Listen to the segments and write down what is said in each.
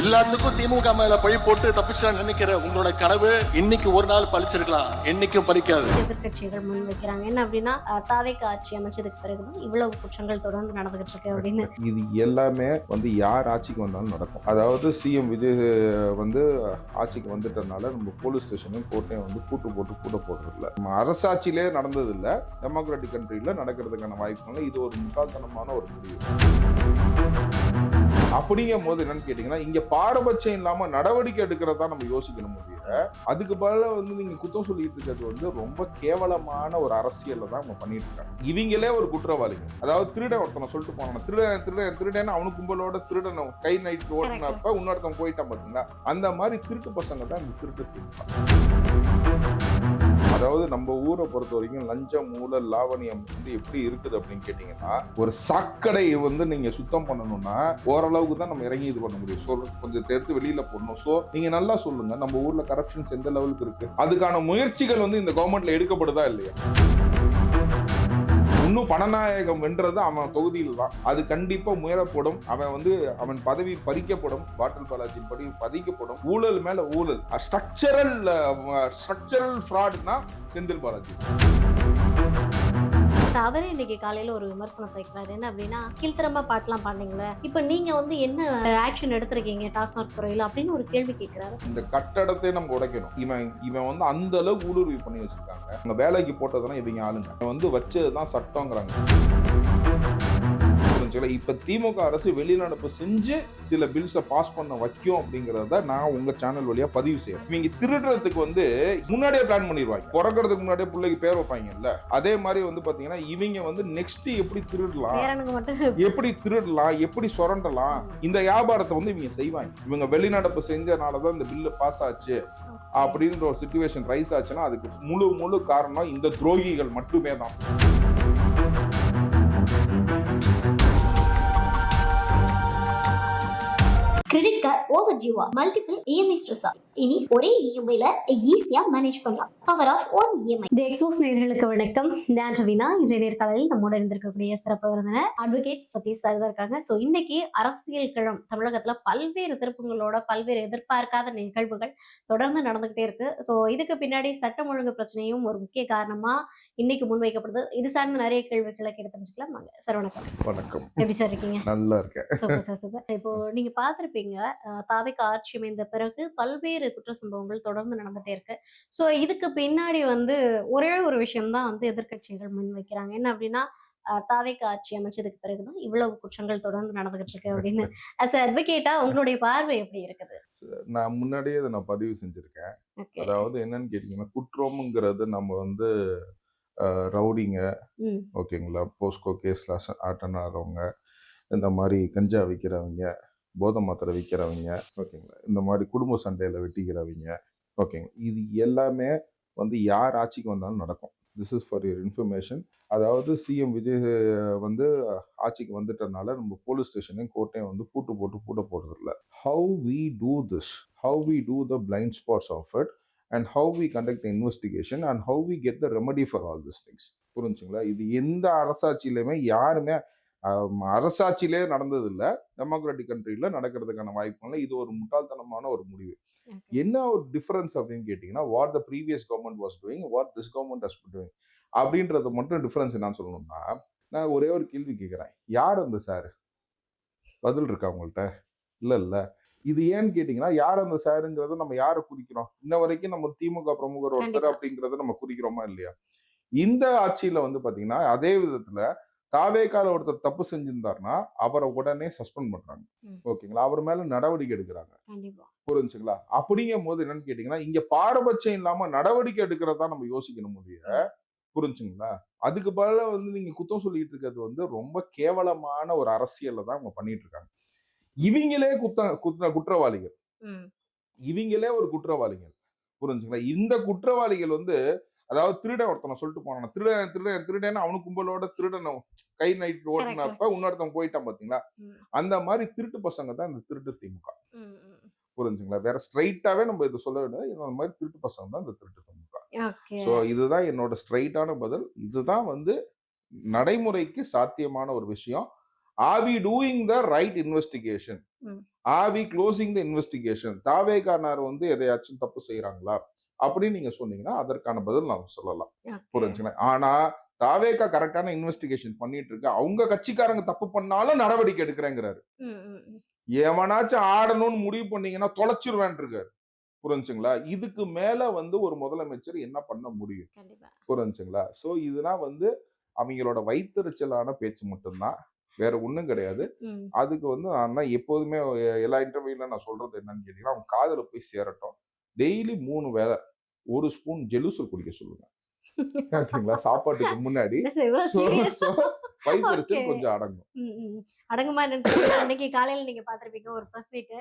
எல்லாத்துக்கும் திமுக மேல பழி போட்டு தப்பிச்சா நினைக்கிற உங்களோட கனவு இன்னைக்கு ஒரு நாள் பழிச்சிருக்கலாம், என்னைக்கும் பறிக்காது. எதிர்கட்சிகள் முன் வைக்கிறாங்க என்ன அப்படின்னா, தாவேக்கா ஆட்சி அமைச்சதுக்கு பிறகுதான் இவ்வளவு குற்றங்கள் தொடர்ந்து நடந்துகிட்டு இருக்கு அப்படின்னு. இது எல்லாமே யார் ஆட்சிக்கு வந்தாலும் நடக்கும். அதாவது சிஎம் விஜய் ஆட்சிக்கு வந்துட்டனால நம்ம போலீஸ் ஸ்டேஷனையும் கோர்ட்டையும் பூட்டு போடுறது இல்லை. நம்ம அரசாட்சியிலே நடந்தது இல்லை, டெமோக்ராட்டிக் கண்ட்ரியில நடக்கிறதுக்கான வாய்ப்புகள். இது ஒரு முட்டாள்தனமான ஒரு முடிவு. அப்படிங்கும் போது என்னன்னு கேட்டீங்கன்னா, இங்க பாரபட்சம் இல்லாம நடவடிக்கை எடுக்கிறதா நம்ம யோசிக்கணும் முடியல. அதுக்கு பதிலாக நீங்க குத்தம் சொல்லிட்டு இருக்கிறது ரொம்ப கேவலமான ஒரு அரசியல்ல தான் அவங்க பண்ணிட்டு இருக்காங்க. இவங்களே ஒரு குற்றவாளிகள். அதாவது திருடன் ஒருத்தனை சொல்லிட்டு போனான், திருடன் அவனு கும்பலோட திருடனை கை நைட்டு ஓட்டினப்ப இன்னொருத்தன் போயிட்டான் பாத்தீங்களா, அந்த மாதிரி திருட்டு பசங்க தான் இந்த திருட்டு. அதாவது நம்ம ஊரை பொறுத்த வரைக்கும் லஞ்சம் ஊழல் லாவணியம் எப்படி இருக்குது அப்படின்னு கேட்டீங்கன்னா, ஒரு சாக்கடை நீங்க சுத்தம் பண்ணணும்னா ஓரளவுக்கு தான் நம்ம இறங்கி இது பண்ண முடியும். கொஞ்சம் எடுத்து வெளியில போடணும். சோ நீங்க நல்லா சொல்லுங்க, நம்ம ஊர்ல கரப்ஷன்ஸ் எந்த லெவலுக்கு இருக்கு, அதுக்கான முயற்சிகள் இந்த கவர்மெண்ட்ல எடுக்கப்படுதா இல்லையா? இன்னும் பணநாயகம் வென்றது அவன் தொகுதியில் தான். அது கண்டிப்பா முயறப்படும். அவன் பதவி பறிக்கப்படும். பாட்டில் பாலாஜியின் பதவி பதிக்கப்படும். ஊழல் மேல ஊழல், ஸ்ட்ரக்சரல் ஃப்ராட்னா செந்தில் பாலாஜி. அவரே இன்னைக்கு காலையில ஒரு விமர்சனத்தை வைக்கிறாரு. என்ன அப்படின்னா, கீழ்த்தரமா பாட்டெல்லாம் பாடுனீங்களே, இப்ப நீங்க என்ன ஆக்ஷன் எடுத்திருக்கீங்க டாஸ்மாக் துறையில அப்படின்னு ஒரு கேள்வி கேட்கிறாரு. இந்த கட்டடத்தை நம்ம உடைக்கணும். இவன் அந்த அளவுக்கு ஊடுருவி பண்ணி வச்சிருக்காங்க. அவங்க வேலைக்கு போட்டதுனா இவங்க ஆளுங்க வச்சதுதான் சட்டம்ங்கிறாங்க. இப்ப திமுக அரசு வெளிநடப்பு செஞ்சு சில பில்ஸை பாஸ் பண்ண வைக்கும் அப்படிங்கறத நான் உங்க சேனல் வழியா பதிவு செய்யறேன். இவங்க திருடுறதுக்கு முன்னாடியே பிளான் பண்ணிடுவாங்க. பிறக்கிறதுக்கு முன்னாடியே பிள்ளைக்கு பேர் வைப்பாங்கல்ல, அதே மாதிரி பாத்தீங்கன்னா இவங்க நெக்ஸ்ட் எப்படி திருடலாம், எப்படி சுரண்டலாம், இந்த வியாபாரத்தை இவங்க செய்வாங்க. இவங்க வெளிநடப்பு செஞ்சனாலதான் இந்த பில்லு பாஸ் ஆச்சு அப்படின்ற ஒரு சிச்சுவேஷன் ரைஸ் ஆச்சுன்னா அதுக்கு முழு காரணம் இந்த துரோகிகள் மட்டுமே தான். கிரெடிட் கார்டு ஓவர் டியூவா, மல்டிபிள் இஎம்ஐ ஸ்ட்ரெஸ்ஸா, இனி ஒரே இஎம்ஐல ஈஸியா மேனேஜ் பண்ணலாம். Power of one EMI. The expose நேயர்களுக்கு வணக்கம். நான் ரவீனா. இன்றைய நேர்காணலில் நம்மோட இருந்திருக்கக்கூடிய சிறப்பு விருந்தினர் அட்வொகேட் சதீஷ் சார் தான் இருக்காங்க. ஸோ இன்னைக்கு அரசியல் களம் தமிழகத்துல பல்வேறு திருப்பங்களோட பல்வேறு எதிர்பார்க்காத நிகழ்வுகள் தொடர்ந்து நடந்துகிட்டே இருக்கு. ஸோ இதுக்கு பின்னாடி சட்டம் ஒழுங்கு பிரச்சனையும் ஒரு முக்கிய காரணமா இன்னைக்கு முன்வைக்கப்படுது. இது சார்ந்த நிறைய கேள்விகளை கேட்டு தெரிஞ்சுக்கலாம். வாங்க சார். வணக்கம். வணக்கம். எப்படி சார் இருக்கீங்க? நல்லா இருக்கேன். Super sir, super. இப்போ நீங்க பார்த்திருப்பீங்க, தாவேக்கா ஆட்சி அமைந்த பிறகு பல்வேறு குற்ற சம்பவங்கள் தொடர்ந்து நடந்துட்டே இருக்கு. சோ இதுக்கு பின்னாடி ஒரே ஒரு விஷயம் தான் எதிர்கட்சிகள் முன் வைக்கிறாங்க. என்ன அப்படின்னா, தாவேக்கா ஆட்சி அமைச்சதுக்கு பிறகுதான் இவ்வளவு குற்றங்கள் தொடர்ந்து நடந்துகிட்டு இருக்கு அப்படின்னு. அஸ் அட்வொகேட்டா உங்களுடைய பார்வை எப்படி இருக்குது? நான் முன்னாடியே இதை நான் பதிவு செஞ்சிருக்கேன். அதாவது என்னன்னு கேட்டீங்கன்னா, குற்றம்ங்கிறது நம்ம ரவுடிங்க, ஓகேங்களா, போஸ்கோ கேஸ்ல அட்டன் ஆகிறவங்க, இந்த மாதிரி கஞ்சா விற்கிறவங்க, போதை மாத்திரை விற்கிறவங்க, ஓகேங்களா, இந்த மாதிரி குடும்ப சண்டையில வெட்டிக்கிறவங்க, ஓகேங்களா, இது எல்லாமே யார் ஆட்சிக்கு வந்தாலும் நடக்கும். This is for your information. அதாவது சிஎம் விஜய் ஆட்சிக்கு வந்துட்டனால நம்ம போலீஸ் ஸ்டேஷனையும் கோர்ட்டையும் பூட்டு போடுறது இல்லை. How we do this, how we do the blind spots of it, and how we conduct the investigation and how we get the remedy for all these things. புரிஞ்சுங்களா? இது எந்த அரசாட்சியிலுமே யாருமே அரசாட்சியிலே நடந்தது இல்லை, டெமோக்ராட்டிக் கண்ட்ரியில நடக்கிறதுக்கான வாய்ப்புகள். இது ஒரு முட்டாள்தனமான ஒரு முடிவு. என்ன ஒரு டிஃபரன்ஸ் அப்படின்னு கேட்டீங்கன்னா, what the previous government was doing, what this government has been doing அப்படின்றது மட்டும் டிஃபரன்ஸ் என்னன்னு சொல்லணும்னா, நான் ஒரே ஒரு கேள்வி கேட்குறேன், யார் அந்த சார்? பதில் இருக்கா உங்கள்கிட்ட? இல்லை. இது ஏன்னு கேட்டீங்கன்னா, யார் அந்த சாருங்கிறத நம்ம யாரை குறிக்கிறோம்? இன்ன வரைக்கும் நம்ம திமுக பிரமுகர் ஒருத்தர் அப்படிங்கிறத நம்ம குறிக்கிறோமா இல்லையா? இந்த ஆட்சியில பாத்தீங்கன்னா அதே விதத்துல தாவேக்கால ஒருத்தர் தப்பு செஞ்சிருந்தாருன்னா அவரை உடனே சஸ்பெண்ட் பண்றாங்க, ஓகேங்களா, அவர் மேல நடவடிக்கை எடுக்கிறாங்க. புரிஞ்சுங்களா? அப்படிங்கும் போது என்னன்னு கேட்டீங்கன்னா, இங்க பாரபட்சம் இல்லாம நடவடிக்கை எடுக்கிறதா நம்ம யோசிக்கணும் முடியல. புரிஞ்சுங்களா? அதுக்கு பதிலாக நீங்க குத்தம் சொல்லிட்டு இருக்கிறது ரொம்ப கேவலமான ஒரு அரசியல்ல தான் அவங்க பண்ணிட்டு இருக்காங்க. இவங்களே குற்றவாளிகள், இவங்களே ஒரு குற்றவாளிகள். புரிஞ்சுங்களா? இந்த குற்றவாளிகள் அதாவது திருடன் ஒருத்தனை சொல்லிட்டு போனான், திருடன் அவனு கும்பலோட திருடனை கை நைட்டு ஓட்டினப்ப இன்னொருத்தன் போயிட்டான் பாத்தீங்களா, அந்த மாதிரி திருட்டு பசங்க தான் இந்த திருட்டு திமுக. புரிஞ்சுங்களா? வேற ஸ்ட்ரைட்டாவே நம்ம இதை சொல்ல வேண்டியது, இந்த மாதிரி திருட்டு பசங்க தான் இந்த திருட்டு திமுக. சோ இதுதான் என்னோட ஸ்ட்ரைட்டான பதில். இதுதான் நடைமுறைக்கு சாத்தியமான ஒரு விஷயம். Are we doing the right investigation? ஆவி க்ளோசிங் த இன்வெஸ்டிகேஷன். தாவேகானார் வந்து எதையாச்சும் தப்பு செய்யறாங்களா அப்படின்னு நீங்க சொன்னீங்கன்னா அதற்கான பதில் நான் சொல்லலாம். புரிஞ்சுங்களா? ஆனா தாவேகா கரெக்டான இன்வெஸ்டிகேஷன் பண்ணிட்டு இருக்கு, அவங்க கட்சிக்காரங்க தப்பு பண்ணாலும் நடவடிக்கை எடுக்கிறேங்கிறாரு. எவனாச்சும் ஆடணும்னு முடிவு பண்ணீங்கன்னா தொலைச்சிருவேன் இருக்காரு. புரிஞ்சுங்களா? இதுக்கு மேல வந்து ஒரு முதலமைச்சர் என்ன பண்ண முடியும்? புரிஞ்சுங்களா? சோ இதெல்லாம் வந்து அவங்களோட வயிற்றுச்சலான பேச்சு மட்டும்தான், வேற ஒண்ணும் கிடையாது. அதுக்கு வந்து நான் தான் எப்போதுமே எல்லா இன்டர்வியூல நான் சொல்றது என்னன்னு கேட்டீங்கன்னா, அவங்க காதுல போய் சேரட்டும். டெய்லி 3 வேளை 1 ஸ்பூன் ஜெலுசல் குடிக்க சொல்லுங்க. ஓகேங்களா? சாப்பாட்டுக்கு முன்னாடி. வயிற்றுச்சல் கொஞ்சம் அடங்கும். அடங்குமா என்னன்னு தெரியல. அன்னைக்கு காலையில நீங்க பாத்திருப்பீங்க ஒரு பிரஸ் மீட்.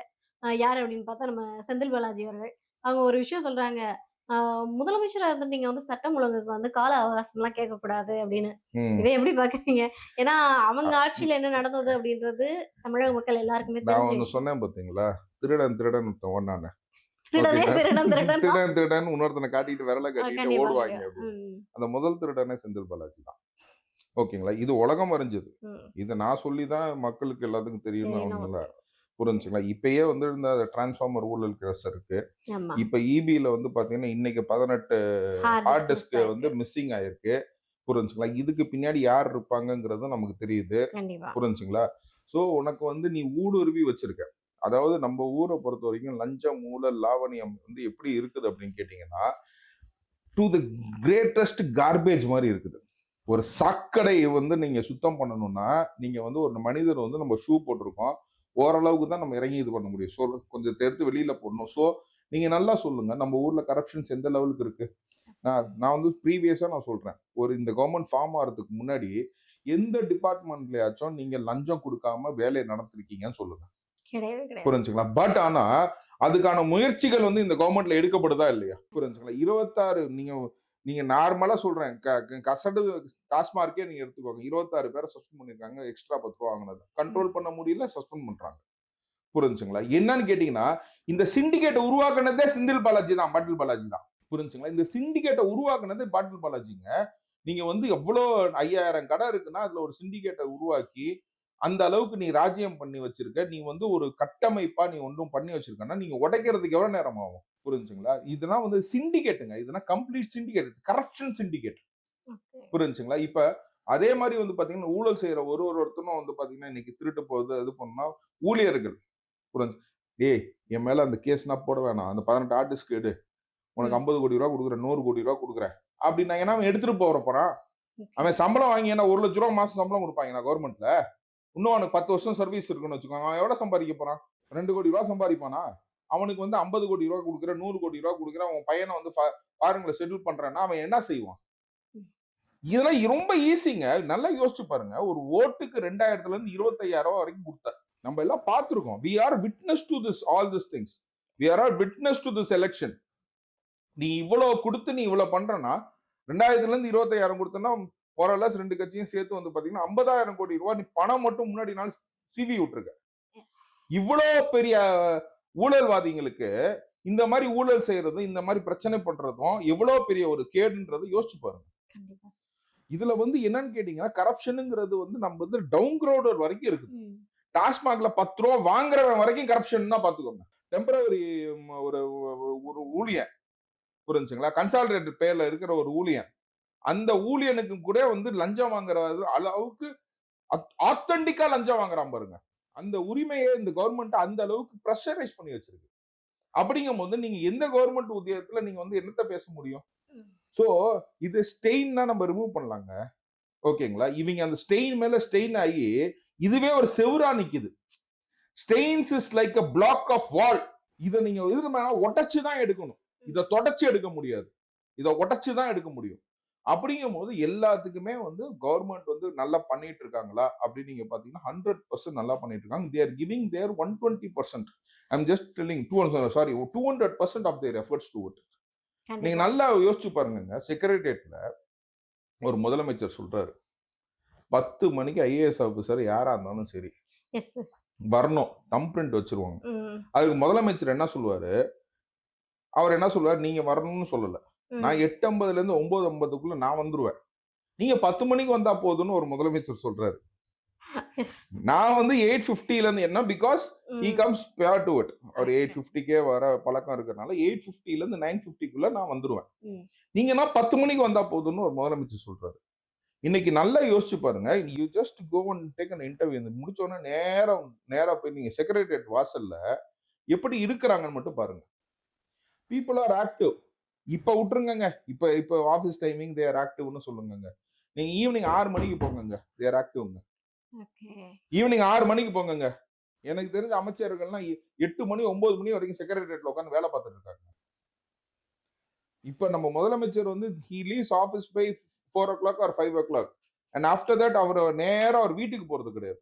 யார் அப்படின்னு பார்த்தா நம்ம செந்தில் பாலாஜி அவர்கள். அவங்க ஒரு விஷயம் சொல்றாங்க. முதலமைச்சரா இருந்து நீங்க வந்து சட்டம் ஒழுங்குக்கு வந்து கால அவகாசம் எல்லாம் கேட்க கூடாது அப்படின்னு. இதை எப்படி பாக்குறீங்க? ஏன்னா அவங்க ஆட்சியில என்ன நடந்தது அப்படின்றது தமிழக மக்கள் எல்லாருக்குமே நான் ஒண்ணு தெரிஞ்சு. சொன்னேன் பாத்தீங்களா? திருடன் திருடன் ஒன்னானு. திருடன் திருடன் இன்னொருத்தனை காட்டிட்டு விரல காட்டிட்டு கண்டிப்பா ஓடுவாங்க அப்படின்னு. அந்த முதல் திருடனே செந்தில் பாலாஜி தான். ஓகேங்களா? இது உலகம் அறிஞ்சது. இதை நான் சொல்லிதான் மக்களுக்கு எல்லாத்துக்கும் தெரியும். புரிஞ்சுங்களா? இப்பயே வந்து இந்த டிரான்ஸ்ஃபார்மர் ஊழல் கேஸ் இருக்கு. இப்ப இபில வந்து பாத்தீங்கன்னா இன்னைக்கு 18 ஹார்ட் டிஸ்க் வந்து மிஸ்ஸிங் ஆயிருக்கு. புரிஞ்சுங்களா? இதுக்கு பின்னாடி யார் இருப்பாங்கங்கிறது நமக்கு தெரியுது. புரிஞ்சுங்களா? சோ உனக்கு வந்து நீ ஊடுருவி வச்சிருக்க. அதாவது நம்ம ஊரை பொறுத்த வரைக்கும் லஞ்சம், ஊழல், லாவணியம் வந்து எப்படி இருக்குது அப்படின்னு கேட்டீங்கன்னா, டு தி கிரேட்டஸ்ட் கார்பேஜ் மாதிரி இருக்குது. ஒரு சாக்கடை வந்து நீங்க சுத்தம் பண்ணணும்னா நீங்க வந்து ஒரு மனிதர் வந்து நம்ம ஷூ போட்டிருக்கோம், ஓரளவுக்கு தான் நம்ம இறங்கி இது பண்ண முடியும். ஸோ கொஞ்சம் எடுத்து வெளியில போடணும். ஸோ நீங்க நல்லா சொல்லுங்க, நம்ம ஊர்ல கரப்ஷன்ஸ் எந்த லெவலுக்கு இருக்கு? நான் வந்து ப்ரீவியஸா நான் சொல்றேன், ஒரு இந்த கவர்மெண்ட் ஃபார்ம் ஆகிறதுக்கு முன்னாடி எந்த டிபார்ட்மெண்ட்லயாச்சும் நீங்க லஞ்சம் கொடுக்காம வேலையை நடத்திருக்கீங்கன்னு சொல்லுங்க. புரிஞ்சுங்களா? பட் ஆனா அதுக்கான முயற்சிகள் வந்து இந்த கவர்மெண்ட்ல எடுக்கப்படுதா இல்லையா? புரிஞ்சுங்களா? 26 நீங்க நார்மலா சொல்றேன், கசடு டாஸ்மார்க்கே நீங்க எடுத்துக்கோங்க, 26 பேரை சஸ்பெண்ட் பண்ணிருக்காங்க. எக்ஸ்ட்ரா 10 ரூபா வாங்கினது கண்ட்ரோல் பண்ண முடியல, சஸ்பெண்ட் பண்றாங்க. புரிஞ்சுங்களா? என்னன்னு கேட்டீங்கன்னா, இந்த சிண்டிகேட்டை உருவாக்குனதே செந்தில் பாலாஜி தான், பாட்டில் பாலாஜி தான். புரிஞ்சுங்களா? இந்த சிண்டிகேட்டை உருவாக்குனதே பாட்டில் பாலாஜிங்க. நீங்க வந்து எவ்வளோ 5000 கடை இருக்குன்னா அதுல ஒரு சிண்டிகேட்டை உருவாக்கி அந்த அளவுக்கு நீ ராஜ்யம் பண்ணி வச்சிருக்க. நீ வந்து ஒரு கட்டமைப்பா நீ ஒன்றும் பண்ணி வச்சிருக்கன்னா நீங்க உடைக்கிறதுக்கு எவ்வளவு நேரம் ஆகும்? புரிஞ்சுங்களா? இதெல்லாம் வந்து சிண்டிகேட்டுங்க. இதெல்லாம் கம்ப்ளீட் சிண்டிகேட், கரப்ஷன் சிண்டிகேட். புரிஞ்சுங்களா? இப்ப அதே மாதிரி வந்து பாத்தீங்கன்னா ஊழல் செய்யற ஒருத்தனும் வந்து பாத்தீங்கன்னா இன்னைக்கு திருட்டு போகுது இது பண்ணா ஊழியர்கள். புரிஞ்சு, ஏய் என் மேல அந்த கேஸ்னா போட வேணாம், அந்த 18 ஆர்டிஸ்ட்க்கு எடு, உனக்கு 50 கோடி ரூபா கொடுக்குறேன், 100 கோடி ரூபா கொடுக்குறேன் அப்படின்னா ஏன்னா அவன் எடுத்துட்டு போறான். அவன் சம்பளம் வாங்கி என்ன 1 லட்ச ரூபா மாசம் சம்பளம் கொடுப்பாங்க கவர்மெண்ட்ல. இன்னும் அவனுக்கு 10 வருஷம் சர்வீஸ் இருக்குன்னு வச்சுக்கோங்க, அவன் எவ்வளவு சம்பாதிக்க போறான்? 2 கோடி ரூபா சம்பாதிப்பானா? அவனுக்கு வந்து 50 கோடி ரூபா கொடுக்குற, 100 கோடி ரூபா கொடுக்குற, அவன் பையனை வந்து ஃபாரின்ல செட்டில் பண்றான்னா அவன் என்ன செய்வான்? இதெல்லாம் ரொம்ப ஈஸிங்க. நல்லா யோசிச்சு பாருங்க. ஒரு ஓட்டுக்கு 2000 இருந்து 25,000 வரைக்கும் கொடுத்தார். நம்ம எல்லாம் பார்த்திருக்கோம். we are witness to this all these things. we are all witness to this election. நீ இவ்வளவு கொடுத்து நீ இவ்வளவு பண்றனா 2000 இருந்து 25,000 கொடுத்தனா ஓரளவு ரெண்டு கட்சியும் சேர்த்து வந்து பாத்தீங்கன்னா 50,000 கோடி ரூபாய் நீ பணம் மட்டும் முன்னாடி நாள் சிவி விட்டுருக்க. இவ்வளவு பெரிய ஊழல்வாதிகளுக்கு இந்த மாதிரி ஊழல் செய்யறதும் இந்த மாதிரி பிரச்சனை பண்றதும் எவ்வளவு பெரிய ஒரு கேடுன்றது யோசிச்சு பாருங்க. இதுல வந்து என்னன்னு கேட்டீங்கன்னா கரப்ஷனுங்கிறது வந்து நம்ம வந்து டவுன் கிரவுடர் வரைக்கும் இருக்குது. டாஸ்மாக்ல 10 ரூபா வாங்குறவன் வரைக்கும் கரப்ஷன் தான் பாத்துக்கோங்க. டெம்பரவரி ஒரு ஊழியன், புரிஞ்சுங்களா, கன்சாலிடேட்டட் பேர்ல இருக்கிற ஒரு ஊழியன், அந்த ஊழியனுக்கு கூட வந்து லஞ்சம் வாங்குற அளவுக்கு ஆத்தென்டிக்கா லஞ்சம் வாங்குறான் பாருங்க. அந்த உரிமையை இந்த கவர்மெண்ட் அந்த அளவுக்கு பிரஷரைஸ் பண்ணி வச்சிருக்கு. அப்படிங்கும் போது நீங்க எந்த கவர்மெண்ட் உத்தியோகத்துல நீங்க வந்து என்னத்த பேச முடியும்? சோ இது ஸ்டெயின்னா நம்ம ரிமூவ் பண்ணலாங்க. ஓகேங்களா? இவங்க அந்த ஸ்டெயின் மேல ஸ்டெயின் ஆகி இதுவே ஒரு செவுரா நிக்குது. Stains is like a block of wall. இதை நீங்க உடைச்சு தான் எடுக்கணும். இதை தொடச்சு எடுக்க முடியாது. இதை உடைச்சு தான் எடுக்க முடியும். அப்படிங்கும் போது எல்லாத்துக்குமே வந்து கவர்மெண்ட் வந்து நல்லா பண்ணிட்டு இருக்காங்களா அப்படின்னு நீங்க பாத்தீங்கன்னா 100% நல்லா பண்ணிட்டு இருக்காங்க. they are giving their 120%. I'm just telling 200% of their efforts to it. நீங்க நல்லா யோசிச்சு பாருங்க. செக்ரட்டரியேட்ல ஒரு முதலமைச்சர் சொல்றாரு, 10 மணிக்கு ஐஏஎஸ் ஆபீசர் யாரா இருந்தாலும் சரி வரணும், தம் பிரிண்ட் வச்சிருவாங்க. அதுக்கு முதலமைச்சர் என்ன சொல்லுவாரு? அவர் என்ன சொல்லுவார்? நீங்க வரணும்னு சொல்லல, நான் 8:50 இருந்து 9:50 நான் வந்துருவேன், நீங்க 10 மணிக்கு வந்தா போதும்னு ஒரு முதலமைச்சர் சொல்றாரு. Yes. நான் வந்து 850ல இருந்து என்ன பிகாஸ் he ம். comes pair to it. ஒரு Okay. 850கே வர பழக்கம் இருக்கிறதுனால 850ல இருந்து 950க்குள்ள நான் வந்துருவேன். ம். நீங்கன்னா 10 மணிக்கு வந்தா போதும்னு ஒரு முதலமைச்சர் சொல்றாரு. இன்னைக்கு நல்லா யோசிச்சு பாருங்க. You just go and take an interview. முடிச்ச உடனே நேரா போய் நீங்க செக்ரட்டரியேட் வாசல்ல எப்படி இருக்கிறாங்கன்னு மட்டும் பாருங்க. People are active. இப்ப விட்டுருங்கங்க. இப்ப ஆபீஸ் டைமிங் தே ஆர் ஆக்டிவ்னு சொல்லுங்கங்க. நீங்க ஈவினிங் 6 மணிக்கு போங்கங்க. They are ஆக்டிவ்ங்க. Okay. ஈவினிங் 6 மணிக்கு போங்கங்க. எனக்கு தெரிஞ்ச அமைச்சர்கள்லாம் 8 மணி 9 மணி வரைக்கும் செக்ரட்டரியேட்ல உட்கார்ந்து வேலை பார்த்துட்டு இருக்காங்க. இப்ப நம்ம முதலமைச்சர் வந்து he leaves office by 4 o'clock or 5 o'clock and after that அவர் வீட்டுக்கு போறது கிடையாது.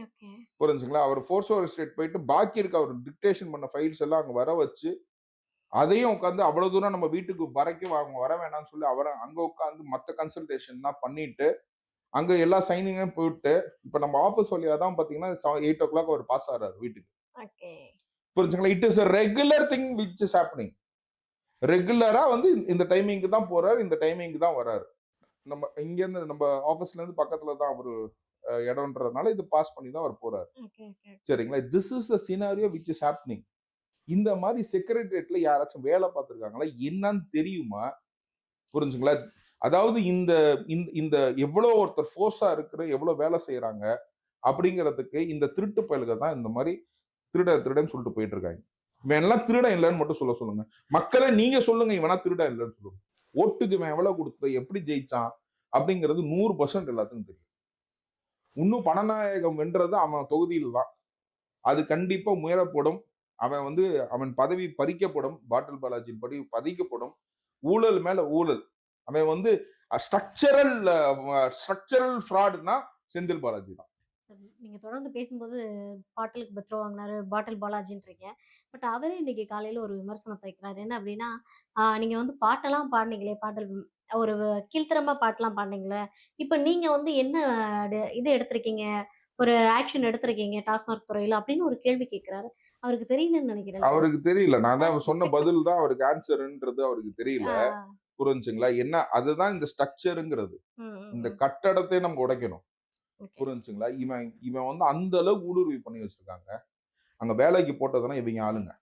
Okay. புரிஞ்சுங்களா? அவர் ஃபோர்ஸ் ஓவர் ஸ்டேட் போயிட்டு பாக்கி இருக்க அவர் டிக்டேஷன் பண்ண ஃபைல்ஸ் எல்லாம் அங்க வர வச்சு அதையும் உட்காந்து அவ்வளவு தூரம் நம்ம வீட்டுக்கு வரைக்கும் அவங்க வர வேணாம்னு சொல்லி அவரை அங்க உட்காந்து மத்த கன்சல்டேஷன் தான் பண்ணிட்டு அங்க எல்லா சைனிங்கும் போயிட்டு இப்ப நம்ம ஆபீஸ் வழியா தான் பாத்தீங்கன்னா 8 o'clock அவர் பாஸ் ஆறாரு வீட்டுக்கு. Okay. புரிஞ்சுங்களா? It is a regular thing which is happening. ரெகுலரா வந்து இந்த டைமிங்க்கு தான் போறாரு, இந்த டைமிங்க்கு தான் வராரு. நம்ம இங்க இருந்து நம்ம ஆபீஸ்ல இருந்து பக்கத்துல தான் அவரு இடம்ன்றதுனால இது பாஸ் பண்ணி தான் அவர் போறாரு. Okay. Okay. சரிங்களா? This is the scenario which is happening. இந்த மாதிரி செக்ரட்டரியேட்ல யாராச்சும் வேலை பார்த்திருக்காங்களா என்னன்னு தெரியுமா? புரிஞ்சுங்களா? அதாவது இந்த இந்த எவ்வளவு ஒருத்தர் ஃபோர்ஸா இருக்கிற எவ்வளவு வேலை செய்யறாங்க அப்படிங்கிறதுக்கு இந்த திருட்டு பயல்கள் தான் இந்த மாதிரி திருடன் சொல்லிட்டு போயிட்டு இருக்காங்க. இவன் எல்லாம் திருடன் இல்லைன்னு மட்டும் சொல்லுங்க. மக்களை நீங்க சொல்லுங்க இவனா திருடன் இல்லைன்னு சொல்லுங்க. ஓட்டுக்கு இவன் எவ்வளவு கொடுத்த எப்படி ஜெயிச்சான் அப்படிங்கிறது 100% எல்லாத்துக்கும் தெரியும். இன்னும் பணநாயகம் வென்றது அவன் தொகுதியில் தான். அது கண்டிப்பா முயறப்படும். அவன் பதவி பறிக்கப்படும். பாட்டில் பாலாஜியின் படி பதிக்கப்படும். ஊழல் மேல ஊழல். அவன் வந்து ஸ்ட்ரக்சரல் ஃப்ராட்னா செந்தில் பாலாஜி தான். சரி, நீங்க தொடர்ந்து பேசும்போது பாட்டிலுக்கு பத்ரோ வாங்கினாரு, பாட்டில் பாலாஜின்றீங்க. பட் அவரே இன்னைக்கு காலையில ஒரு விமர்சனத்தை வைக்கிறாரு. என்ன அப்படின்னா, நீங்க வந்து பாட்டெல்லாம் பாடுனீங்களே, ஒரு கீழ்த்தரமா பாட்டெல்லாம் பாடுனீங்களே, இப்ப நீங்க வந்து என்ன இது எடுத்திருக்கீங்க, ஒரு ஆக்ஷன் எடுத்திருக்கீங்க டாஸ்மாக் துறையில அப்படின்னு ஒரு கேள்வி கேட்கிறாரு. அவருக்கு தெரியலன்னு நினைக்கிறேன். அவருக்கு தெரியல. நான் தான் சொன்ன பதில் தான் அவருக்கு ஆன்சர்ன்றது அவருக்கு தெரியல. புரிஞ்சுங்களா? என்ன அதுதான் இந்த ஸ்ட்ரக்சருங்கிறது. இந்த கட்டடத்தை நம்ம உடைக்கணும். புரிஞ்சுங்களா? இவன் வந்து அந்த அளவுக்கு ஊடுருவி பண்ணி வச்சிருக்காங்க. அங்க வேலைக்கு போட்டதுன்னா இவங்க ஆளுங்க.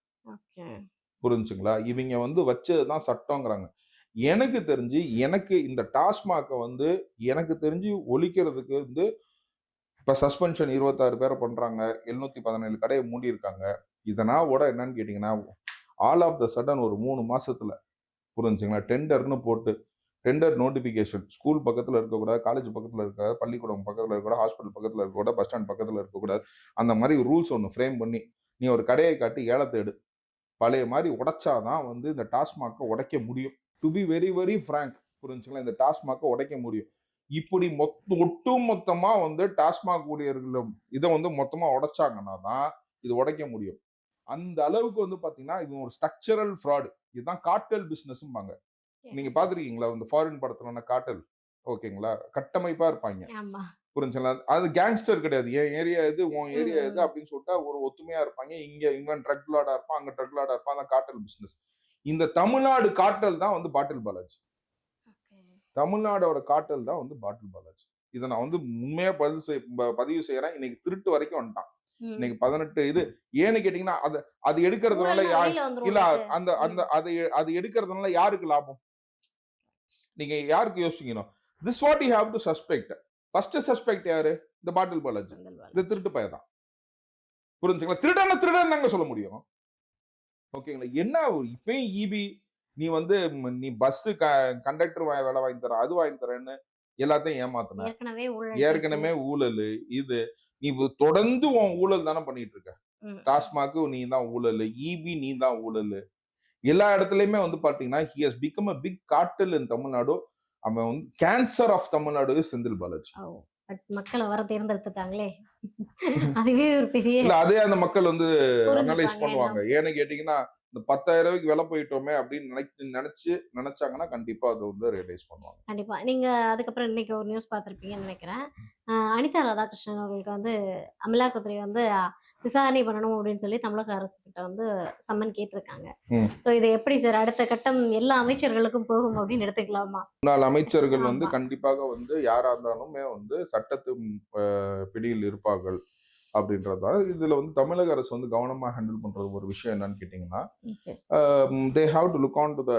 புரிஞ்சுங்களா? இவங்க வந்து வச்சதுதான் சட்டம்ங்கிறாங்க. எனக்கு தெரிஞ்சு இந்த டாஸ்மாக வந்து எனக்கு தெரிஞ்சு ஒழிக்கிறதுக்கு வந்து இப்ப சஸ்பென்ஷன் 26 பேரை பண்றாங்க. 717 கடையை மூடி இருக்காங்க. இதனால என்னன்னு கேட்டீங்கன்னா ஆல் ஆஃப் த சடன் ஒரு 3 மாசத்துல புரிஞ்சுங்களா டெண்டர்னு போட்டு டெண்டர் நோட்டிபிகேஷன் ஸ்கூல் பக்கத்துல இருக்கக்கூடாது, காலேஜ் பக்கத்துல இருக்காது, பள்ளிக்கூடம் பக்கத்துல இருக்கக்கூடாது, ஹாஸ்பிட்டல் பக்கத்துல இருக்கக்கூடாது, பஸ் ஸ்டாண்ட் பக்கத்துல இருக்கக்கூடாது. அந்த மாதிரி ரூல்ஸ் ஒன்று ஃப்ரேம் பண்ணி நீ ஒரு கடையை காட்டி ஏலத்தை எடு. பழைய மாதிரி உடைச்சாதான் வந்து இந்த டாஸ்மாக்கை உடைக்க முடியும். To be very very frank புரிஞ்சுங்களா இந்த டாஸ்மாக்கை உடைக்க முடியும். இப்படி ஒட்டுமொத்தமா வந்து டாஸ்மாக் ஊழியர்களும் இதை வந்து மொத்தமா உடைச்சாங்கன்னா தான் இது உடைக்க முடியும். அந்த அளவுக்கு வந்து பாத்தீங்கன்னா இது ஒரு ஸ்ட்ரக்சரல் ஃப்ராடு. இதுதான் கார்ட்டல் பிசினஸ்ம்பாங்க. நீங்க பாத்துருக்கீங்களா இந்த ஃபாரின் படத்துல கார்ட்டல்? ஓகேங்களா? கட்டமைப்பா இருப்பாங்க. புரிஞ்சுங்களா? அது கேங்ஸ்டர் கிடையாது. என் ஏரியா இது உன் ஏரியா இது அப்படின்னு சொல்லிட்டு ஒரு ஒத்துமையா இருப்பாங்க. இவன் ட்ரக் லார்டா இருப்பான், அங்க ட்ரக் லார்டா இருப்பான். அதான் கார்ட்டல் பிசினஸ். இந்த தமிழ்நாடு கார்ட்டல் தான் வந்து பாட்டில் பாலாஜி. தமிழ்நாடோட கார்ட்டல் தான் வந்து பாட்டில் பாலாஜி. இதை நான் வந்து உண்மையா பதிவு செய்யறேன். இன்னைக்கு திருட்டு வரைக்கும் வந்துட்டான். இன்னைக்கு 18 இது ஏன்னு கேட்டீங்கன்னா அது எடுக்கிறதுனால இல்ல அது எடுக்கிறதுனால யாருக்கு லாபம்? நீங்க யாருக்கு யோசிக்கணும்? This what you have to suspect. First suspect யாரு? இந்த பாட்டில் பாலாஜி. இந்த திருட்டு பையன் தான். புரிஞ்சுங்களா? திருடன் தாங்க சொல்ல முடியும். ஓகேங்களா? என்ன இப்பயும் ஈபி நீ பஸ் கண்டக்டர் வேலை வாங்கி தர, அது வாங்கி தரேன்னு எல்லாத்தையும் ஏமாத்தின. ஏற்கனவே ஊழல். இது நீ தொடர்ந்து உன் ஊழல் தானே பண்ணிட்டு இருக்க. டாஸ்மாக் நீ தான் ஊழல், ஈபி நீ தான் ஊழல். எல்லா இடத்துலயுமே வந்து பாத்தீங்கன்னா he has become a big cartel in Tamil Nadu. அவன் வந்து கேன்சர் ஆஃப் தமிழ்நாடு செந்தில் பாலாஜி. மக்களை வர தேர்ந்தெடுத்துட்டாங்களே, அதுவே ஒரு பெரிய இல்ல அதே அந்த மக்கள் வந்து அனலைஸ் பண்ணுவாங்க. ஏன்னு கேட்டீங்கன்னா இந்த 10,000 ரூபாய்க்கு விலை போயிட்டோமே அப்படின்னு நினைச்சாங்கன்னா கண்டிப்பா அதை வந்து ரியலைஸ் பண்ணுவாங்க. கண்டிப்பா. நீங்க அதுக்கப்புறம் இன்னைக்கு ஒரு நியூஸ் பார்த்திருப்பீங்கன்னு நினைக்கிறேன். அனிதா ராதாகிருஷ்ணன் அவர்களுக்கு வந்து அமலாக்கத்துறை வந்து விசாரணை பண்ணணும் அப்படின்னு சொல்லி தமிழக அரசு கிட்ட வந்து சம்மன் கேட்டிருக்காங்க. சோ இது எப்படி சார் அடுத்த கட்டம் எல்லா அமைச்சர்களுக்கும் போகும் அப்படின்னு எடுத்துக்கலாமா? முன்னாள் அமைச்சர்கள் வந்து ஆமா. கண்டிப்பாக வந்து யாரா இருந்தாலுமே வந்து சட்டத்தின் பிடியில் இருப்பார்கள் அப்படின்றதா. இதுல வந்து தமிழக அரசு வந்து கவனமா ஹேண்டில் பண்றது ஒரு விஷயம் என்னன்னு கேட்டீங்கன்னா, okay. They have to look on to the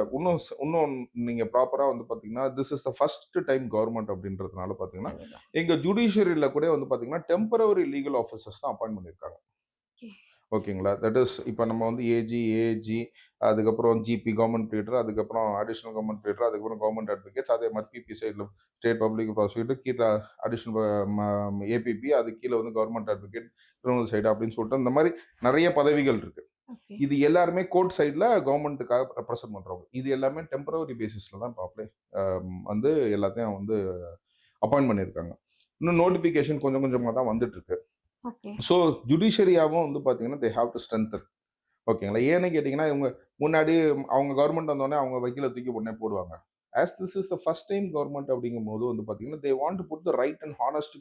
இன்னும் நீங்க ப்ராப்பரா வந்து பாத்தீங்கன்னா, this is the first time government அப்படின்றதுனால பாத்தீங்கன்னா, கண்டிப்பா. எங்க ஜுடிஷியரியில கூட வந்து பாத்தீங்கன்னா டெம்பரவரி லீகல் ஆஃபீஸர்ஸ் தான் அப்பாயிண்ட் பண்ணியிருக்காங்க. ஓகே. ஓகேங்களா? தட் இஸ் இப்போ நம்ம வந்து ஏஜி, அதுக்கப்புறம் ஜிபி கவர்மெண்ட் ப்ரீடர், அதுக்கப்புறம் அடிஷனல் கவர்மெண்ட் ப்ரீடர், அதுக்கப்புறம் கவர்மெண்ட் அட்வொகேட்ஸ், அதே மாதிரி பிபி சைடில் ஸ்டேட் பப்ளிக் ப்ராசிக்யூட்டர், கீழே அடிஷனல் ஏபிபி, அது கீழே வந்து கவர்மெண்ட் அட்வொகேட், கிரிமினல் சைடு அப்படின்னு சொல்லிட்டு இந்த மாதிரி நிறைய பதவிகள் இருக்கு. ஓகே. இது எல்லாருமே கோர்ட் சைடில் கவர்மெண்ட்டுக்காக ரெப்ரசென்ட் பண்ணுறவங்க. இது எல்லாமே டெம்பரவரி பேசிஸில் தான் இப்போ வந்து எல்லாத்தையும் வந்து அப்பாயிண்ட் பண்ணியிருக்காங்க. இன்னும் நோட்டிஃபிகேஷன் கொஞ்சம் கொஞ்சமாக தான் வந்துட்டு இருக்கு. ஓகே. ஸோ ஜுடிஷியரியாவும் வந்து பார்த்தீங்கன்னா தே ஹாவ் டு ஸ்ட்ரென்தன். ஓகேங்களா? ஏன்னு கேட்டிங்கன்னா இவங்க முன்னாடி அவங்க கவர்மெண்ட் வந்தோடனே அவங்க வக்கீலை தூக்கி உடனே போடுவாங்க. As this is the first time government அப்படிங்கும்போது வந்து பார்த்தீங்கன்னா they want to put the right and honest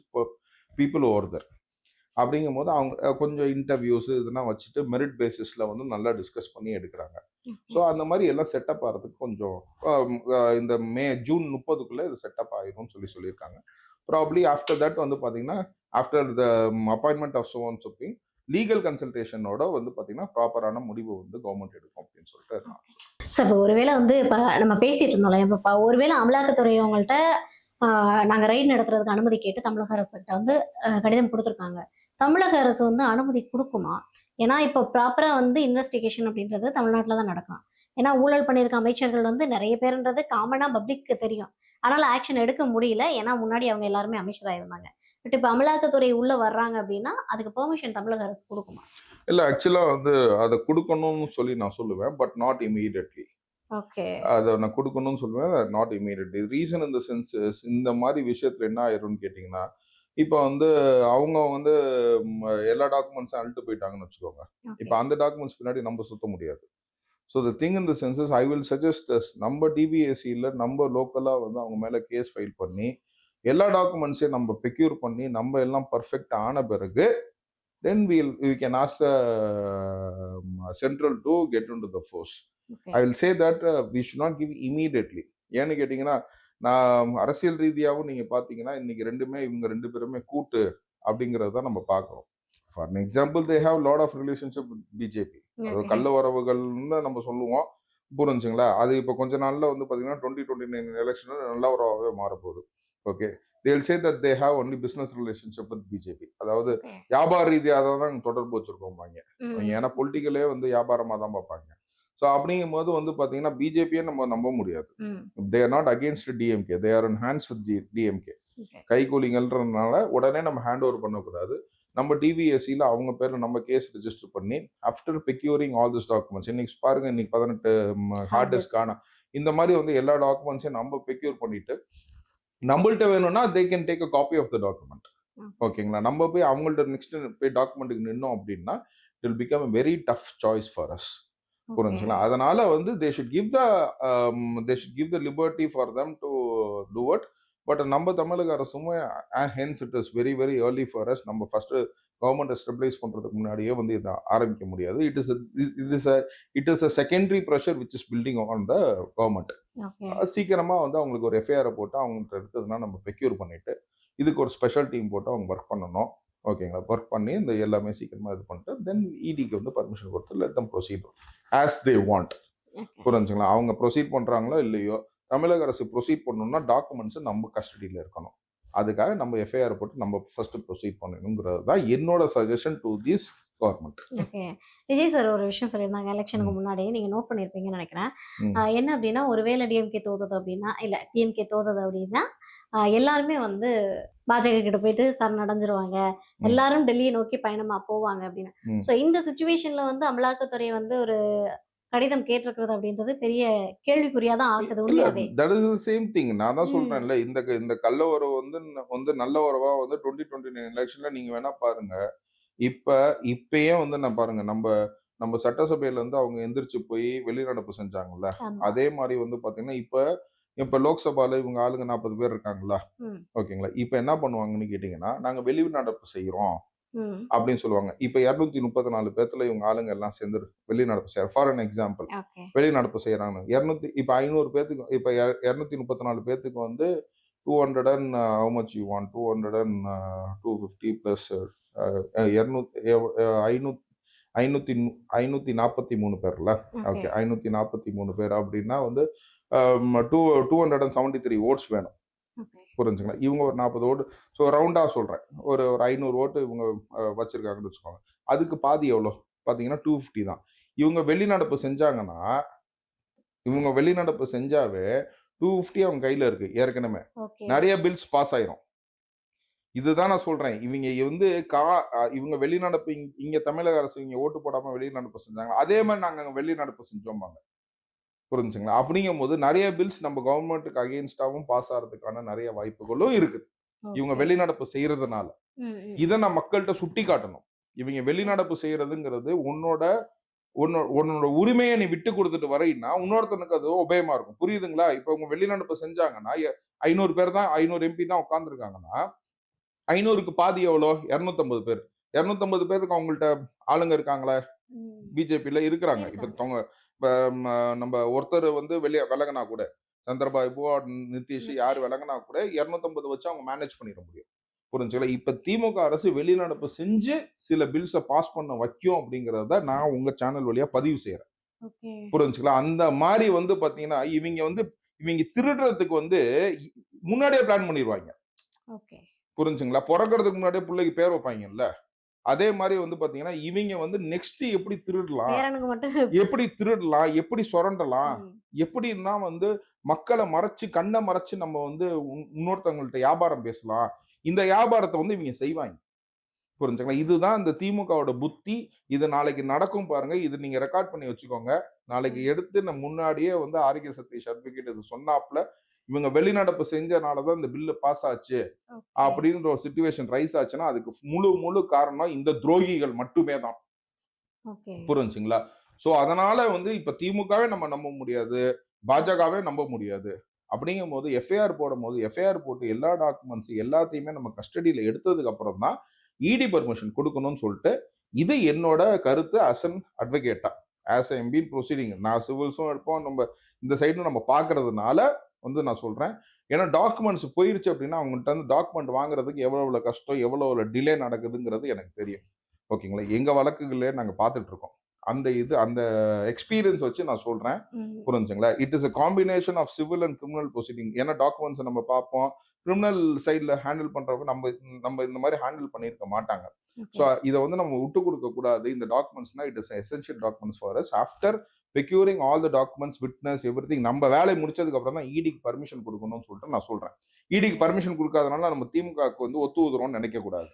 people over there. அப்படிங்கும்போது அவங்க கொஞ்சம் இன்டர்வியூஸ் இதெல்லாம் வச்சுட்டு மெரிட் பேசிஸில் வந்து நல்லா டிஸ்கஸ் பண்ணி எடுக்கிறாங்க. ஸோ அந்த மாதிரி எல்லாம் செட்டப் ஆகிறதுக்கு கொஞ்சம் இந்த ஜூன் 30க்குள்ளே இது செட்டப் ஆயிரும்னு சொல்லியிருக்காங்க. ப்ராப்ளி ஆஃப்டர் தட் வந்து பார்த்தீங்கன்னா ஆஃப்டர் த அப்பாயின்மெண்ட் ஆஃப் சோன் லீகல் கன்சல்டேஷனோட வந்து பார்த்தீங்கன்னா ப்ராப்பரான முடிவு வந்து கவர்மெண்ட் எடுக்கும் அப்படின்னு சொல்லிட்டு சார் இப்போ ஒருவேளை வந்து இப்போ நம்ம பேசிட்டு இருந்தோம்ல இப்போ ஒருவேளை அமலாக்கத்துறை அவங்கள்ட்ட நாங்கள் ரைட் நடத்துறதுக்கு அனுமதி கேட்டு தமிழக அரசுகிட்ட வந்து கடிதம் கொடுத்துருக்காங்க. தமிழக அரசு வந்து அனுமதி கொடுக்குமா? ஏன்னா இப்போ ப்ராப்பராக வந்து இன்வெஸ்டிகேஷன் அப்படின்றது தமிழ்நாட்டில் தான் நடக்கும். ஏன்னா ஊழல் பண்ணியிருக்க அமைச்சர்கள் வந்து நிறைய பேருன்றது காமனாக பப்ளிக்கு தெரியும். ஆனால் ஆக்ஷன் எடுக்க முடியல. ஏன்னா முன்னாடி அவங்க எல்லாருமே அமைச்சராக இருந்தாங்க. பட் இப்போ அமலாக்கத்துறை உள்ள வர்றாங்க அப்படின்னா அதுக்கு பெர்மிஷன் தமிழக அரசு கொடுக்குமா? இல்லை, ஆக்சுவலாக வந்து அதை கொடுக்கணும்னு சொல்லி நான் சொல்லுவேன், பட் நாட் இமீடியட்லி. ஓகே. அதை நான் கொடுக்கணும்னு சொல்லுவேன், நாட் இமீடியட்லி. ரீசன் இந்த சென்சஸ் இந்த மாதிரி விஷயத்துல என்ன ஆயிரும்னு கேட்டிங்கன்னா, இப்போ வந்து அவங்க வந்து எல்லா டாக்குமெண்ட்ஸும் அழுட்டு போயிட்டாங்கன்னு வச்சுக்கோங்க. இப்போ அந்த டாக்குமெண்ட்ஸ் பின்னாடி நம்ம சுத்த முடியாது. So the thing in the census I will suggest thus நம்ம டிபிஎஸ்சியில் நம்ம லோக்கலாக வந்து அவங்க மேலே கேஸ் ஃபைல் பண்ணி எல்லா டாக்குமெண்ட்ஸையும் நம்ம பெக்யூர் பண்ணி நம்ம எல்லாம் பர்ஃபெக்ட் ஆன பிறகு then we can ask the central to get into the force. I will say that we should not give immediately. ஏன்னு கேட்டிங்கன்னா நான் அரசியல் ரீதியாகவும் நீங்கள் பார்த்தீங்கன்னா இன்னைக்கு இவங்க ரெண்டு பேருமே கூட்டு அப்படிங்கிறது தான் நம்ம பார்க்குறோம். For an example they have lot of relationship with BJP. அது கள்ள உறவுகள்னு நம்ம சொல்லுவோம், புரிஞ்சுங்களா? அது இப்போ கொஞ்ச நாளில் வந்து பார்த்தீங்கன்னா 2029 எலெக்ஷனில் நல்ல உறவாகவே மாறப்போகுது. Okay, they'll say that they have only business relationship with BJP. அதாவது வியாபார ரீதியாக தான் தொடர்பு வச்சிருக்கோம் அவங்க. ஏன்னா பொலிட்டிக்கலே வந்து வியாபாரமாக தான் பார்ப்பாங்க. ஸோ அப்படிங்கும்போது வந்து பார்த்தீங்கன்னா பிஜேபியை நம்ம நம்ப முடியாது. They are not against DMK, they are in hands with DMK. கைகூலிங்கள்ன்றதுனால உடனே நம்ம ஹேண்ட் ஓவர் பண்ணக்கூடாது. நம்ம டிவிஎஸ்சியில் அவங்க பேரில் நம்ம கேஸ் ரிஜிஸ்டர் பண்ணி ஆஃப்டர் பெக்யூரிங் ஆல் திஸ் டாக்குமெண்ட்ஸ், இன்னைக்கு பாருங்க இன்னைக்கு 18 ஹார்ட் டிஸ்கான இந்த மாதிரி வந்து எல்லா டாக்குமெண்ட்ஸையும் நம்ம பெக்யூர் பண்ணிட்டு நம்மள்ட்ட வேணும்னா they can take a copy of the document. ஓகேங்களா? நம்ம போய் அவங்கள்ட்ட நெக்ஸ்ட் போய் டாக்குமெண்ட்டுக்கு நின்னோம் அப்படின்னா it will become a very tough choice for us. புரிஞ்சுங்களா? அதனால வந்து they should give the liberty for them to do it. But நம்ம தமிழக அரசும் hence it is very very early for us. நம்ம ஃபர்ஸ்ட் கவர்மெண்ட் ஸ்டெபிலைஸ் பண்றதுக்கு முன்னாடியே வந்து இதை ஆரம்பிக்க முடியாது. It is a secondary pressure which is building on the government. சீக்கிரமா வந்து அவங்களுக்கு ஒரு எஃப்ஐஆரை போட்டு அவங்கள்ட்ட இருக்கிறதுனா நம்ம பெக்யூர் பண்ணிட்டு இதுக்கு ஒரு ஸ்பெஷல் டீம் போட்டு அவங்க ஒர்க் பண்ணணும். ஓகேங்களா? ஒர்க் பண்ணி இந்த எல்லாமே சீக்கிரமா இது பண்ணிட்டு தென் இடிக்கு வந்து பர்மிஷன் கொடுத்து let them proceed as they want. புரிஞ்சுங்களா? அவங்க ப்ரொசீட் பண்றாங்களோ இல்லையோ, தமிழக அரசு ப்ரொசீட் பண்ணணும்னா டாக்குமெண்ட்ஸ் நம்ம கஸ்டடியில் இருக்கணும். அதுக்காக நம்ம எஃப்ஐஆர் போட்டு நம்ம ஃபர்ஸ்ட் ப்ரொசீட் பண்ணணுங்கிறது தான் என்னோட suggestion to this government. Okay. Vijay sir ஒரு விஷயம் சொல்லியிருந்தாங்க எலெக்ஷனுக்கு முன்னாடி, நீங்க நோட் பண்ணியிருப்பீங்கன்னு நினைக்கிறேன். என்ன அப்படின்னா ஒருவேளை டிஎம்கே தோத்தது அப்படின்னா எல்லாருமே வந்து பாஜக கிட்ட போயிட்டு சரணடைஞ்சிருவாங்க, எல்லாரும் டெல்லியை நோக்கி பயணமா போவாங்க அப்படின்னு. ஸோ இந்த சுச்சுவேஷன்ல வந்து அமலாக்கத்துறை வந்து ஒரு கடிதம் கேட்டிருக்கிறது அப்படின்றது பெரிய கேள்விக்குறியா தான் ஆகுது. உண்மையாவே that is the same thing. நான் தான் சொல்றேன்ல, இந்த கள்ள உறவு வந்து நல்ல உறவா வந்து 2029 எலெக்ஷன்ல நீங்க வேணா பாருங்க. இப்பயே வந்து நான் பாருங்க, நம்ம நம்ம சட்டசபையில இருந்து அவங்க எந்திரிச்சு போய் வெளிநடப்பு செஞ்சாங்கல்ல, ஆமா. அதே மாதிரி வந்து பாத்தீங்கன்னா இப்ப லோக்சபால இவங்க ஆளுங்க 40 பேர் இருக்காங்களா, ம். ஓகேங்களா. இப்ப என்ன பண்ணுவாங்கன்னு கேட்டீங்கன்னா, நாங்க வெளிநடப்பு செய்யறோம் ம். அப்படின்னு சொல்லுவாங்க. இப்ப 234 பேத்துல இவங்க ஆளுங்க எல்லாம் சேர்ந்து வெளிநடப்பு செய்ய, ஃபார் அன் எக்ஸாம்பிள் ஓகே. வெளிநடப்பு செய்யறாங்க. 200 இப்ப 500 பேத்துக்கு, இப்ப 234 பேத்துக்கு வந்து 200 and how much you want, 200 and 250 plus 543 பேர்ல. ஓகே, 543 பேர் அப்படின்னா வந்து 273 ஓட்ஸ் வேணும். ஓகே. புரிஞ்சுங்களா. இவங்க ஒரு 40 ஓட்டு, ஸோ ரவுண்டா சொல்றேன், ஒரு 500 ஓட்டு இவங்க வச்சிருக்காங்கன்னு வச்சுக்கோங்க. அதுக்கு பாதி எவ்வளோ பார்த்தீங்கன்னா 250 தான். இவங்க வெளிநடப்பு செஞ்சாங்கன்னா, இவங்க வெளிநடப்பு செஞ்சாவே 250 அவங்க கையில இருக்கு ஏற்கனவே. ஓகே. நிறைய பில்ஸ் பாஸ் ஆயிரும். இதுதான் நான் சொல்றேன். இவங்க வந்து இவங்க வெளிநடப்பு இங்க தமிழக அரசு இங்க ஓட்டு போடாம வெளிநடப்பு செஞ்சாங்க, அதே மாதிரி நாங்க அங்க வெளிநடப்பு செஞ்சோம்பாங்க. புரிஞ்சுங்களா. அப்படிங்கும் போது நிறைய பில்ஸ் நம்ம கவர்மெண்ட்டுக்கு அகெயின்ஸ்டாவும் பாஸ் ஆகிறதுக்கான நிறைய வாய்ப்புகளும் இருக்குது இவங்க ஓகே. வெளிநடப்பு செய்யறதுனால. ம், ம். இதை நான் மக்கள்கிட்ட சுட்டி காட்டணும். இவங்க வெளிநடப்பு செய்யறதுங்கிறது உன்னோட உரிமையை நீ விட்டு கொடுத்துட்டு வரையினா இன்னொருத்தனுக்கு அது உபயமா இருக்கும். புரியுதுங்களா. இப்ப உங்க வெளிநடப்பு செஞ்சாங்கன்னா 500 பேர் தான், 500 எம்பி தான் உட்கார்ந்துருக்காங்கன்னா 500க்கு பாதி எவ்வளோ, 250 பேர். 250 பேருக்கு அவங்கள்ட்ட ஆளுங்க இருக்காங்களா, ம். பிஜேபியில இருக்கிறாங்க. இருக்காங்க. இப்ப நம்ம ஒருத்தர் வந்து விலகினா கூட, சந்திரபாபு நிதிஷ் யார் விலகினா கூட 250 வச்சு அவங்க மேனேஜ் பண்ணிட முடியும். புரிஞ்சுங்களா. இப்ப திமுக அரசு வெளிநடப்பு செஞ்சு சில பில்ஸை பாஸ் பண்ண வைக்கும் அப்படிங்கறத நான் உங்க சேனல் வழியா பதிவு செய்யறேன். ஓகே. புரிஞ்சுங்களா. அந்த மாதிரி வந்து பாத்தீங்கன்னா இவங்க திருடுறதுக்கு வந்து முன்னாடியே பிளான் பண்ணிடுவாங்க. ஓகே. புரிஞ்சுங்களா. பிறக்கிறதுக்கு முன்னாடியே பிள்ளைக்கு பேர் வைப்பாங்கல்ல, அதே மாதிரி வந்து பாத்தீங்கன்னா இவங்க வந்து நெக்ஸ்ட் எப்படி திருடலாம், பேரனுக்கு மட்டும் எப்படி சுரண்டலாம், ம். எப்படின்னா வந்து மக்களை மறைச்சு, கண்ணை மறைச்சு நம்ம வந்து இன்னொருத்தவங்கள்ட்ட வியாபாரம் பேசலாம், இந்த வியாபாரத்தை வந்து இவங்க செய்வாங்க. புரிஞ்சுங்களா. இதுதான் இந்த திமுகவோட புத்தி. இது நாளைக்கு நடக்கும் பாருங்க. இது நீங்க ரெக்கார்ட் பண்ணி வச்சுக்கோங்க. நாளைக்கு எடுத்து நான் முன்னாடியே வந்து ஆரோக்கிய சதீஷ் அட்வொகேட் இது சொன்னாப்ல, இவங்க வெளிநடப்பு செஞ்சனாலதான் இந்த பில்லு பாஸ் ஆச்சு ஓகே. அப்படின்ற ஒரு சிச்சுவேஷன் ரைஸ் ஆச்சுன்னா அதுக்கு முழு காரணம் இந்த துரோகிகள் மட்டுமே தான். ஓகே. புரிஞ்சுங்களா. சோ அதனால வந்து இப்ப திமுகவே நம்ம நம்ப முடியாது, பாஜகவே நம்ப முடியாது. அப்படிங்கும் போது எஃப்ஐஆர் போட்டு எல்லா டாக்குமெண்ட்ஸ் எல்லாத்தையுமே நம்ம கஸ்டடியில எடுத்ததுக்கு அப்புறம் தான் இடி பர்மிஷன் கொடுக்கணும்னு சொல்லிட்டு, இது என்னோட கருத்து அஸ் அன் அட்வொகேட்டா, ஆஸ் எ எம்பி ப்ரொசீடிங். நான் சிவில்ஸும் எடுப்போம், நம்ம இந்த சைடும் நம்ம பாக்குறதுனால வந்து நான் சொல்றேன். ஏன்னா டாக்குமெண்ட்ஸ் போயிருச்சு அப்படின்னா அவங்கள்ட்ட வந்து டாக்குமெண்ட் வாங்குறதுக்கு எவ்வளவு கஷ்டம், எவ்வளவு டிலே நடக்குதுங்கிறது எனக்கு தெரியும். ஓகேங்களா. எங்க வழக்குகளே நாங்க பார்த்துட்டு இருக்கோம். அந்த எக்ஸ்பீரியன்ஸ் வச்சு நான் சொல்றேன். ம். புரிஞ்சுங்களா. It is a combination of civil and criminal proceeding. ஏன்னா டாக்குமெண்ட்ஸ் நம்ம பார்ப்போம், கிரிமினல் சைட்ல ஹேண்டில் பண்றவங்க நம்ம இந்த மாதிரி ஹேண்டில் பண்ணியிருக்க மாட்டாங்க. ஓகே. ஸோ இதை வந்து நம்ம விட்டு கொடுக்க கூடாது. இந்த டாக்குமெண்ட்ஸ்னா it is essential documents for us. After securing all the documents, witness, everything, நம்ம வேலையை முடிச்சதுக்கு அப்புறம் தான் இடிக்கு பர்மிஷன் கொடுக்கணும்னு சொல்லிட்டு நான் சொல்றேன். இடிக்கு பர்மிஷன் கொடுக்காதனால நம்ம திமுகவுக்கு வந்து ஒத்து ஊதுறோம்னு நினைக்க கூடாது.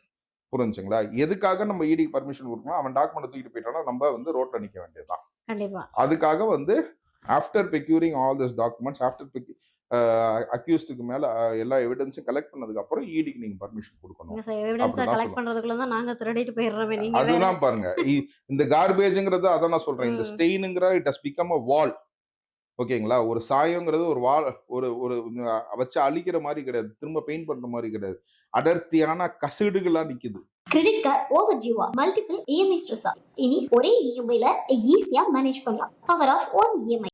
புரிஞ்சுங்களா. எதுக்காக நம்ம இடிக்கு பர்மிஷன் கொடுக்கணும், அவன் டாக்குமெண்ட் தூக்கிட்டு போயிட்டானா நம்ம வந்து ரோட்ல நிக்க வேண்டியதுதான். கண்டிப்பா. அதுக்காக வந்து after securing all this documents, after அக்யூஸ்டுக்கு மேல எல்லா எவிடன்ஸும் கலெக்ட் பண்ணதுக்கு அப்புறம் இடிக்கு நீங்க பர்மிஷன் கொடுக்கணும். எவிடன்ஸை அப்படிதான் கலெக்ட் சொல்லுவேன். பண்றதுக்குள்ள தான் நாங்க திருடிட்டு போயிடுறோமே. நீங்க வேற. அதுதான் பாருங்க. இந்த கார்பேஜ்ங்கிறது அதான் நான் சொல்றேன். இந்த ம். ஸ்டெயினுங்கிற இட் ஹஸ் பிகம் அ வால். ஓகேங்களா. ஒரு சாயங்கிறது ஒரு வால், ஒரு வச்சு அழிக்கிற மாதிரி கிடையாது, திரும்ப பெயிண்ட் பண்ற மாதிரி கிடையாது. அடர்த்தியான கசடுகளா நிக்குது. கிரெடிட் கார்டு ஓவர் ஜீவா மல்டிபிள் இஎம்ஐ ஸ்ட்ரெஸ்ஸா இனி ஒரே இஎம்ஐல ஈஸியா மேனேஜ் பண்ணலாம். Power of one EMI.